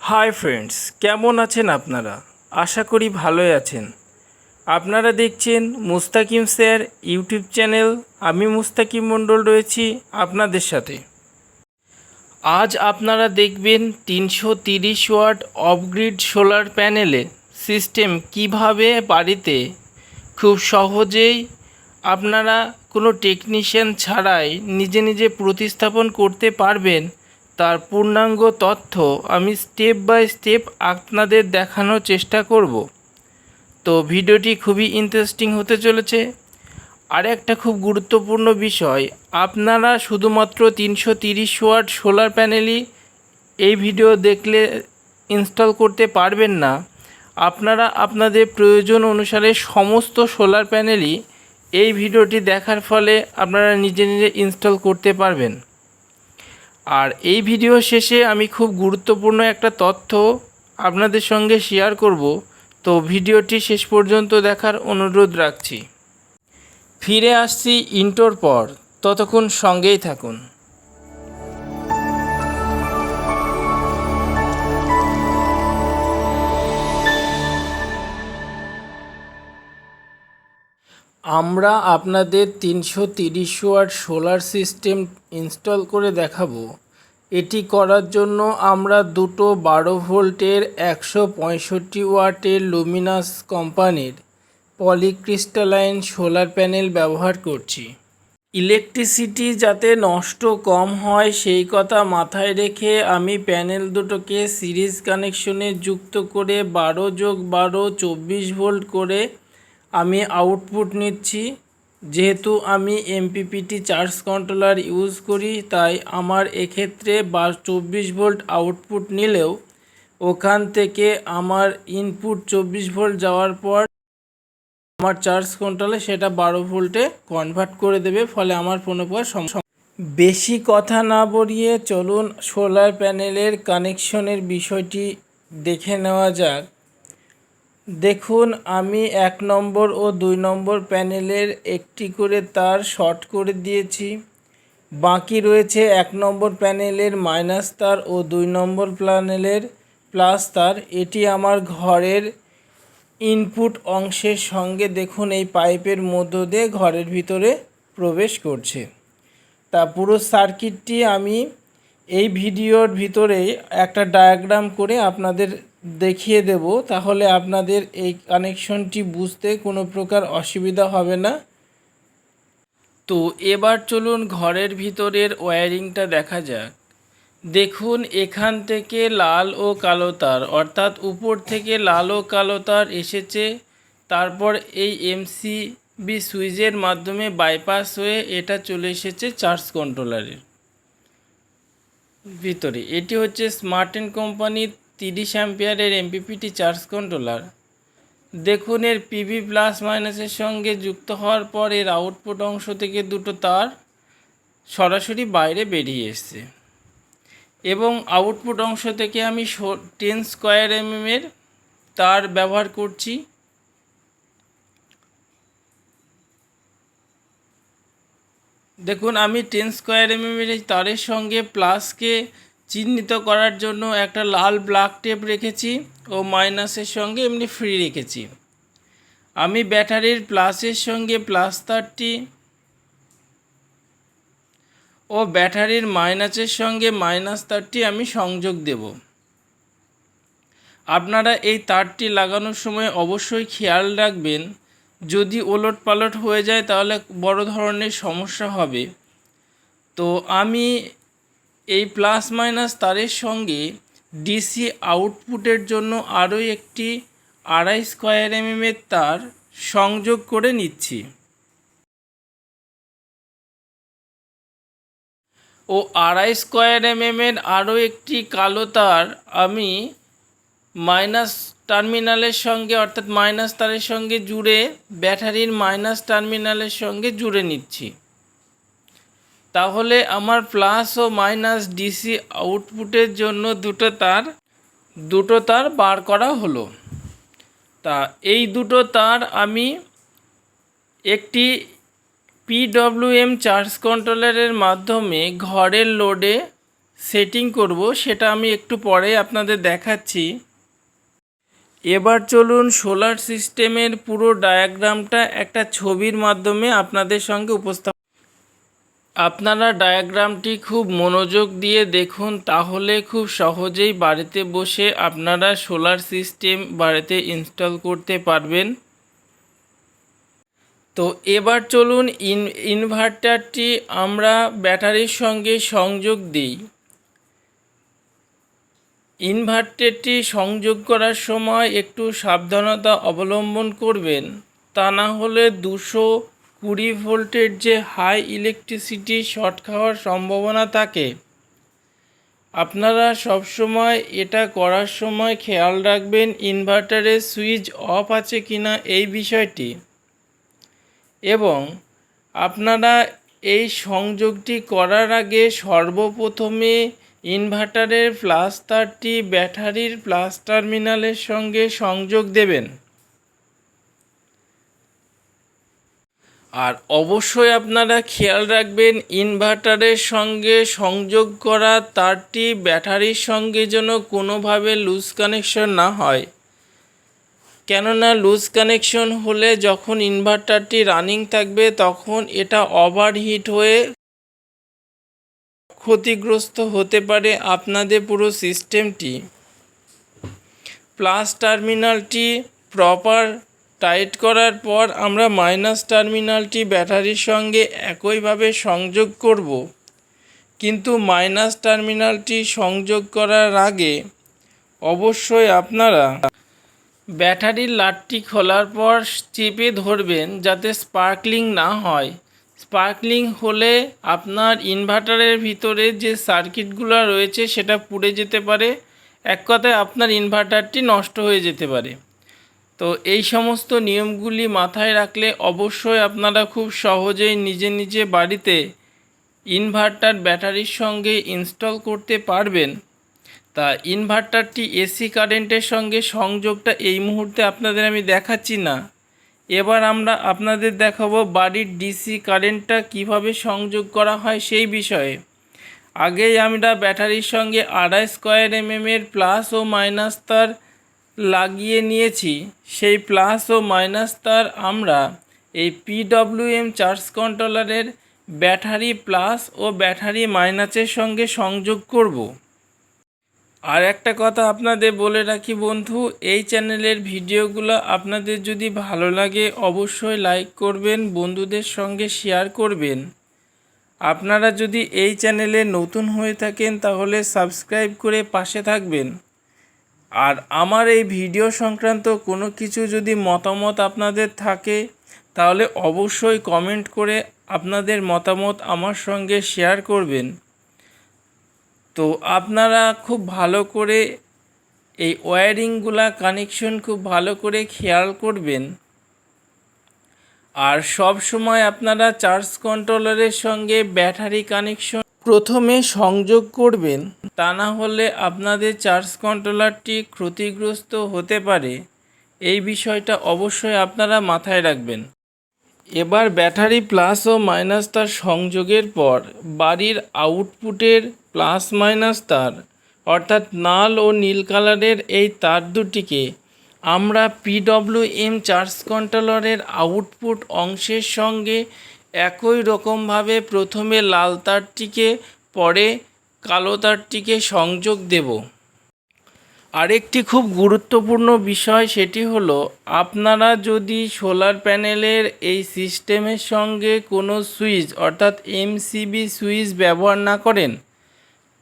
Hi friends, কেমন আছেন আপনারা? আশা করি ভালোই আছেন। আপনারা দেখছেন মুস্তাকিম স্যার ইউটিউব চ্যানেল। আমি মুস্তাকিম মণ্ডল রয়েছি আপনাদের সাথে। আজ আপনারা দেখবেন 330 ওয়াট অফগ্রিড সোলার প্যানেলে সিস্টেম কিভাবে বাড়িতে খুব সহজেই আপনারা কোনো টেকনিশিয়ান ছাড়াই নিজে নিজে প্রতিস্থাপন করতে পারবেন, তার পূর্ণাঙ্গ তথ্য আমি স্টেপ বাই স্টেপ আপনাদের দেখানোর চেষ্টা করব। তো ভিডিওটি খুবই ইন্টারেস্টিং হতে চলেছে। আর একটা খুব গুরুত্বপূর্ণ বিষয়, আপনারা শুধুমাত্র 330 ওয়াট সোলার প্যানেলই এই ভিডিও দেখলে ইনস্টল করতে পারবেন না। আপনারা আপনাদের প্রয়োজন অনুসারে সমস্ত সোলার প্যানেলই এই ভিডিওটি দেখার ফলে আপনারা নিজে নিজে ইনস্টল করতে পারবেন। আর এই ভিডিও শেষে আমি খুব গুরুত্বপূর্ণ একটা তথ্য আপনাদের সঙ্গে শেয়ার করব, তো ভিডিওটি শেষ পর্যন্ত দেখার অনুরোধ রাখছি। ফিরে আসছি ইন্ট্রোর পর, ততক্ষণ সঙ্গেই থাকুন। আমরা আপনাদের 330 ওয়াট সোলার সিস্টেম ইনস্টল করে দেখাবো। এটি করার জন্য আমরা দুটো 12 ভোল্টের 165 ওয়াটের লুমিনাস কোম্পানির পলিক্রিস্টালাইন সোলার প্যানেল ব্যবহার করছি। ইলেকট্রিসিটি যাতে নষ্ট কম হয় সেই কথা মাথায় রেখে আমি প্যানেল দুটোকে সিরিজ কানেকশনে যুক্ত করে 12+12 24 ভোল্ট করে আমি আউটপুট নিচ্ছি। যেহেতু আমি এমপিপিটি চার্জ কন্ট্রোলার ইউজ করি, তাই আমার এক্ষেত্রে 24 ভোল্ট আউটপুট নিলেও ওখান থেকে আমার ইনপুট 24 ভোল্ট যাওয়ার পর আমার চার্জ কন্ট্রোলে সেটা 12 ভোল্টে কনভার্ট করে দেবে, ফলে আমার কোনো প্রকার সমস্যা। বেশি কথা না বলিয়ে চলুন সোলার প্যানেলের কানেকশনের বিষয়টি দেখে নেওয়া যাক। দেখুন, আমি 1 নম্বর ও 2 নম্বর প্যানেলের একটি করে তার শর্ট করে দিয়েছি। বাকি রয়েছে 1 নম্বর প্যানেলের মাইনাস তার ও 2 নম্বর প্যানেলের প্লাস তার। এটি আমার ঘরের ইনপুট অংশের সঙ্গে দেখুন এই পাইপের মধ্য দিয়ে ঘরের ভিতরে প্রবেশ করছে। তা পুরো সার্কিটটি আমি এই ভিডিওর ভিতরে একটা ডায়াগ্রাম করে আপনাদের দেখিয়ে দেব, তাহলে আপনাদের এই কানেকশনটি বুঝতে কোনো প্রকার অসুবিধা হবে না। তো এবার চলুন ঘরের ভিতরের ওয়্যারিংটা দেখা যাক। দেখুন, এখান থেকে লাল ও কালো তার, অর্থাৎ উপর থেকে লাল ও কালো তার এসেছে, তারপর এই এমসিবি সুইচের মাধ্যমে বাইপাস হয়ে এটা চলে এসেছে চার্জ কন্ট্রোলারের ভিতরে। এটি হচ্ছে স্মার্টেন কোম্পানির 30 অ্যাম্পিয়ারের এমপিপিটি চার্জ কন্ট্রোলার। দেখুন, এর পিভি প্লাস মাইনাসের সঙ্গে যুক্ত হওয়ার পর এর আউটপুট অংশ থেকে দুটো তার সরাসরি বাইরে বেরিয়ে এসছে এবং আউটপুট অংশ থেকে আমি 10 স্কোয়ার এমএমের তার ব্যবহার করছি। দেখুন, আমি 10 স্কোয়ার এমএমের এই তারের সঙ্গে প্লাসকে চিহ্নিত করার জন্য একটা লাল ব্ল্যাক টেপ রেখেছি ও মাইনাসের সঙ্গে এমনি ফ্রি রেখেছি। আমি ব্যাটারির প্লাসের সঙ্গে প্লাস তারটি ও ব্যাটারির মাইনাসের সঙ্গে মাইনাস তারটি আমি সংযোগ দেব। আপনারা এই তারটি লাগানোর সময় অবশ্যই খেয়াল রাখবেন, যদি ওলট পালট হয়ে যায় তাহলে বড় ধরনের সমস্যা হবে। তো আমি এই প্লাস মাইনাস তারের সঙ্গে ডিসি আউটপুটের জন্য আরও একটি 2.5 স্কোয়ার এমএমের তার সংযোগ করে নিচ্ছি ও 2.5 স্কোয়ার এমএমের আরও একটি কালো তার আমি মাইনাস টার্মিনালের সঙ্গে, অর্থাৎ মাইনাস তারের সঙ্গে জুড়ে ব্যাটারির মাইনাস টার্মিনালের সঙ্গে জুড়ে নিচ্ছি। তাহলে আমার প্লাস ও মাইনাস ডিসি আউটপুটের জন্য দুটো তার বার করা হলো। তা এই দুটো তার আমি একটি পিডব্লিউএম চার্জ কন্ট্রোলারের মাধ্যমে ঘরের লোডে সেটিং করব সেটা আমি একটু পরে আপনাদের দেখাচ্ছি। এবার চলুন সোলার সিস্টেমের পুরো ডায়াগ্রামটা একটা ছবির মাধ্যমে আপনাদের সঙ্গে উপস্থাপন। আপনারা ডায়াগ্রামটি খুব মনোযোগ দিয়ে দেখুন, তাহলে খুব সহজেই বাড়িতে বসে আপনারা সোলার সিস্টেম বাড়িতে ইনস্টল করতে পারবেন। তো এবার চলুন ইনভার্টারটি আমরা ব্যাটারির সঙ্গে সংযোগ দিই। ইনভার্টারটি সংযোগ করার সময় একটু সাবধানতা অবলম্বন করবেন, তা না হলে 220 ভোল্টের যে হাই ইলেকট্রিসিটি শর্ট খাওয়ার সম্ভাবনা থাকে। আপনারা সবসময় এটা করার সময় খেয়াল রাখবেন ইনভার্টারের সুইচ অফ আছে কিনা এই বিষয়টি, এবং আপনারা এই সংযোগটি করার আগে সর্বপ্রথমে ইনভার্টারের প্লাস তারটি ব্যাটারির প্লাস টার্মিনালের সঙ্গে সংযোগ দেবেন। আর অবশ্যই আপনারা খেয়াল রাখবেন ইনভার্টারের সঙ্গে সংযোগ করা তারটি ব্যাটারির সঙ্গে যেন কোনোভাবে লুজ কানেকশন না হয়, কেননা লুজ কানেকশন হলে যখন ইনভার্টারটি রানিং থাকবে তখন এটা ওভারহিট হয়ে ক্ষতিগ্রস্ত হতে পারে আপনাদের পুরো সিস্টেমটি। প্লাস টার্মিনালটি প্রপার টাইট করার পর আমরা মাইনাস টার্মিনালটি ব্যাটারির সঙ্গে একইভাবে সংযোগ করব, কিন্তু মাইনাস টার্মিনালটি সংযোগ করার আগে অবশ্যই আপনারা ব্যাটারির লাটটি খোলার পর চেপে ধরবেন যাতে স্পার্কলিং না হয়। স্পার্কলিং হলে আপনার ইনভার্টারের ভিতরে যে সার্কিটগুলো রয়েছে সেটা পুড়ে যেতে পারে, এক কথায় আপনার ইনভার্টারটি নষ্ট হয়ে যেতে পারে। তো এই সমস্ত নিয়মগুলি মাথায় রাখলে অবশ্যই আপনারা খুব সহজেই নিজে নিজে বাড়িতে ইনভার্টার ব্যাটারির সঙ্গে ইনস্টল করতে পারবেন। তা ইনভার্টারটি এসি কারেন্টের সঙ্গে সংযোগটা এই মুহূর্তে আপনাদের আমি দেখাচ্ছি না। এবার আমরা আপনাদের দেখাবো বাড়ির ডিসি কারেন্টটা কিভাবে সংযোগ করা হয় সেই বিষয়ে। আগেই আমরা ব্যাটারির সঙ্গে 2.5 স্কয়ার এমএমের প্লাস ও মাইনাস তার লাগিয়ে নিয়েছি। সেই প্লাস ও মাইনাস তার আমরা এই পিডব্লিউএম চার্জ কন্ট্রোলারের ব্যাটারি প্লাস ও ব্যাটারি মাইনাসের সঙ্গে সংযোগ করব। আর একটা কথা আপনাদের বলে রাখি বন্ধু, এই চ্যানেলের ভিডিওগুলো আপনাদের যদি ভালো লাগে অবশ্যই লাইক করবেন, বন্ধুদের সঙ্গে শেয়ার করবেন। আপনারা যদি এই চ্যানেলে নতুন হয়ে থাকেন তাহলে সাবস্ক্রাইব করে পাশে থাকবেন। আর আমার এই ভিডিও সংক্রান্ত কোনো কিছু যদি মতামত আপনাদের থাকে তাহলে অবশ্যই কমেন্ট করে আপনাদের মতামত আমার সঙ্গে শেয়ার করবেন। তো আপনারা খুব ভালো করে এই ওয়্যারিংগুলা কানেকশন খুব ভালো করে খেয়াল করবেন। আর সব সময় আপনারা চার্জ কন্ট্রোলারের সঙ্গে ব্যাটারি কানেকশন প্রথমে সংযোগ করবেন, তা না হলে আপনাদের চার্জ কন্ট্রোলারটি ক্ষতিগ্রস্ত হতে পারে। এই বিষয়টা অবশ্যই আপনারা মাথায় রাখবেন। এবার ব্যাটারি প্লাস ও মাইনাস তার সংযোগের পর বাড়ির আউটপুটের প্লাস মাইনাস তার অর্থাৎ লাল ও নীল কালারের এই তার দুটিকে আমরা পিডব্লিউএম চার্জ কন্ট্রোলারের আউটপুট অংশের সঙ্গে একই রকমভাবে প্রথমে লাল তারটিকে পরে কালো তারটিকে সংযোগ দেব। আরেকটি খুব গুরুত্বপূর্ণ বিষয় সেটি হলো আপনারা যদি সোলার প্যানেলের এই সিস্টেমের সঙ্গে কোনো সুইচ অর্থাৎ এমসিবি সুইচ ব্যবহার না করেন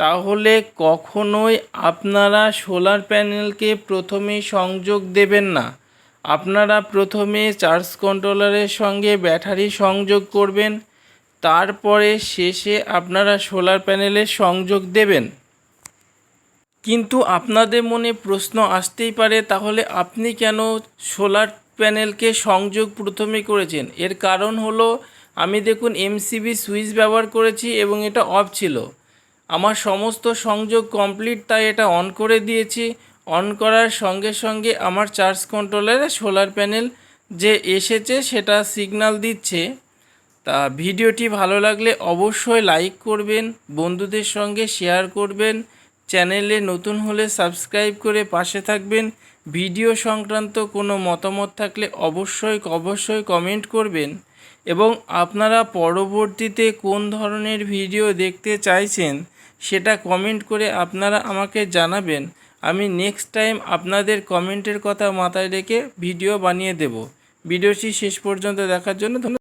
তাহলে কখনোই আপনারা সোলার প্যানেলকে প্রথমে সংযোগ দেবেন না। আপনারা প্রথমে চার্জ কন্ট্রোলারের সঙ্গে ব্যাটারি সংযোগ করবেন, তারপরে শেষে আপনারা সোলার প্যানেলের সংযোগ দেবেন। কিন্তু আপনাদের মনে প্রশ্ন আসতেই পারে, তাহলে আপনি কেন সোলার প্যানেলকে সংযোগ প্রথমে করেছেন? এর কারণ হলো আমি দেখুন এমসিবি সুইচ ব্যবহার করেছি এবং এটা অফ ছিল। আমার সমস্ত সংযোগ কমপ্লিট, তাই এটা অন করে দিয়েছি। অন করার সঙ্গে সঙ্গে আমার চার্জ কন্ট্রোলারে সোলার প্যানেল যে এসেছে সেটা সিগন্যাল দিচ্ছে। তা ভিডিওটি ভালো লাগলে অবশ্যই লাইক করবেন, বন্ধুদের সঙ্গে শেয়ার করবেন, চ্যানেলে নতুন হলে সাবস্ক্রাইব করে পাশে থাকবেন। ভিডিও সংক্রান্ত কোনো মতামত থাকলে অবশ্যই কমেন্ট করবেন এবং আপনারা পরবর্তীতে কোন ধরনের ভিডিও দেখতে চাইছেন সেটা কমেন্ট করে আপনারা আমাকে জানাবেন। আমি নেক্সট টাইম আপনাদের কমেন্টের কথা মাথায় রেখে ভিডিও বানিয়ে দেব। ভিডিওটি শেষ পর্যন্ত দেখার জন্য ধন্যবাদ।